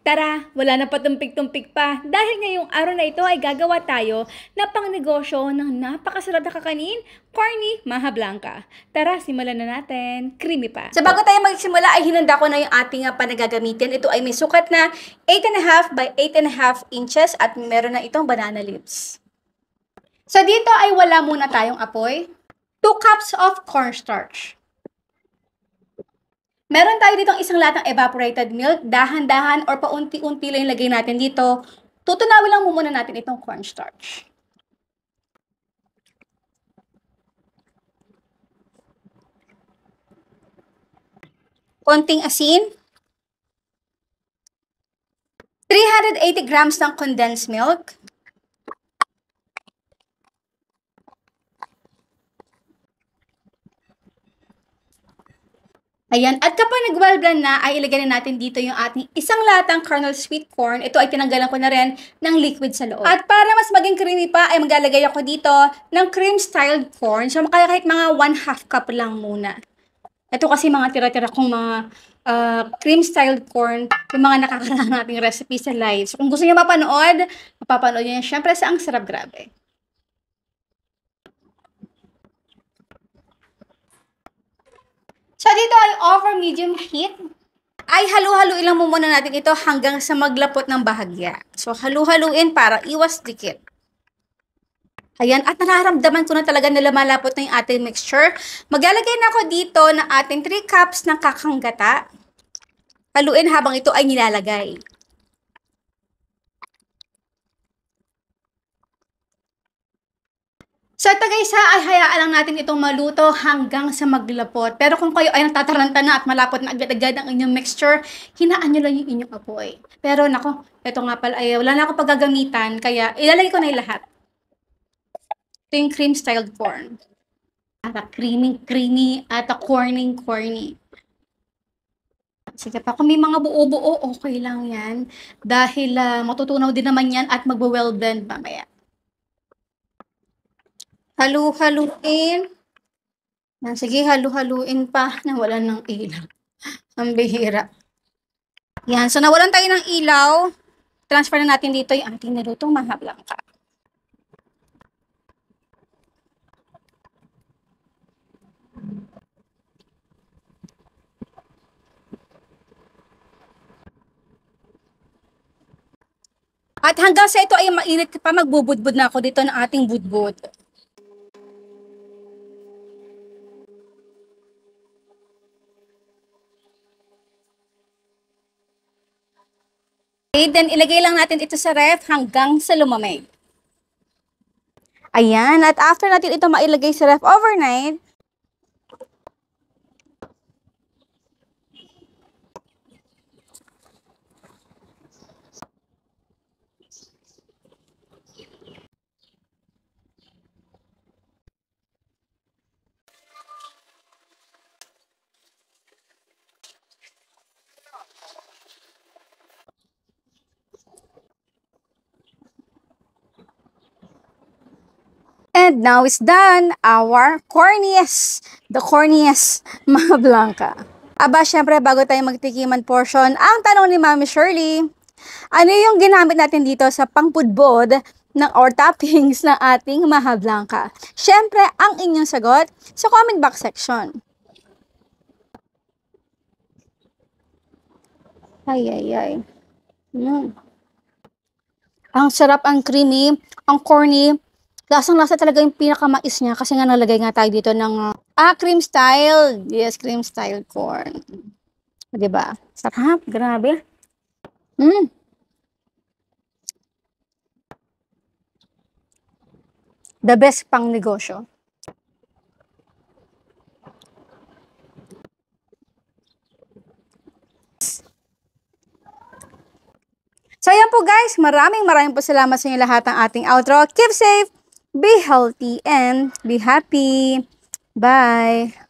Tara, wala na patumpik-tumpik pa dahil ngayong araw na ito ay gagawa tayo na pangnegosyo ng napakasarap na kakanin, corny, maha blanca. Tara, simulan na natin. Creamy pa. So bago tayo magsimula ay hinanda ko na yung ating panagagamitin. Ito ay may sukat na 8.5 by 8.5 inches at meron na itong banana leaves. So dito ay wala muna tayong apoy. 2 cups of cornstarch. Meron tayo ditong isang latang evaporated milk, dahan-dahan or paunti-unti lang ilagay natin dito. Tutunawin lang muna natin itong cornstarch. Konting asin. 380 grams ng condensed milk. Ayan, at kapag nag-well blend na, ay ilagay na natin dito yung ating isang latang kernel sweet corn. Ito ay tinanggalan ko na rin ng liquid sa loob. At para mas maging creamy pa, ay maglalagay ako dito ng cream-styled corn. So, kaya kahit mga 1/2 cup lang muna. Ito kasi mga tira-tira kong mga cream-styled corn, yung mga nakakaraan nating recipe sa live. So, kung gusto niyo mapanood, mapapanood niyo yan. Syempre, sa ang sarap, grabe. So, dito ay over medium heat. Ay halu-haluin lang muna natin ito hanggang sa maglapot ng bahagya. So, halu-haluin para iwas dikit. Ayan, at nararamdaman ko na talaga na lumalapot na yung ating mixture. Maglalagay na ako dito ng ating 3 cups ng kakang gata. Haluin habang ito ay nilalagay. So ito guys ay hayaan lang natin itong maluto hanggang sa maglapot. Pero kung kayo ay natataranta na at malapot na agad-agad ang inyong mixture, hinaan nyo lang yung inyong apoy. Pero nako, ito nga pala ay wala na ako paggagamitan, kaya ilalagay ko na yung lahat. Ito yung cream-styled corn. At creamy at corny. Sige pa, kung may mga buo-buo, okay lang yan. Dahil matutunaw din naman yan at magwa-well blend mamaya. Halu-haluin. Sige, halu-haluin pa na wala ng ilaw. Ang bihira. Yan, so nawalan tayo ng ilaw. Transfer na natin dito yung ating nilutong maha blanca. At hanggang sa ito ay mainit pa, magbubudbud na ako dito ng ating budbud. Okay, then ilagay lang natin ito sa ref hanggang sa lumamig. Ayan, at after natin ito mailagay sa ref overnight, and now it's done, our the corniest maha blanca. Aba, syempre, bago tayo magtikiman portion, ang tanong ni Mami Shirley, ano yung ginamit natin dito sa pangpudbod ng or toppings ng ating maha blanca? Syempre, ang inyong sagot sa comment box section. Ay. Ang sarap, ang creamy, ang corny. Lasang-lasa talaga yung pinakamais niya kasi nga nalagay nga tayo dito ng cream style. Yes, cream style corn. Diba? Sarap, grabe. The best pang negosyo. So ayan po guys, maraming po salamat sa inyo lahat ng ating outro. Keep safe, be healthy, and be happy. Bye!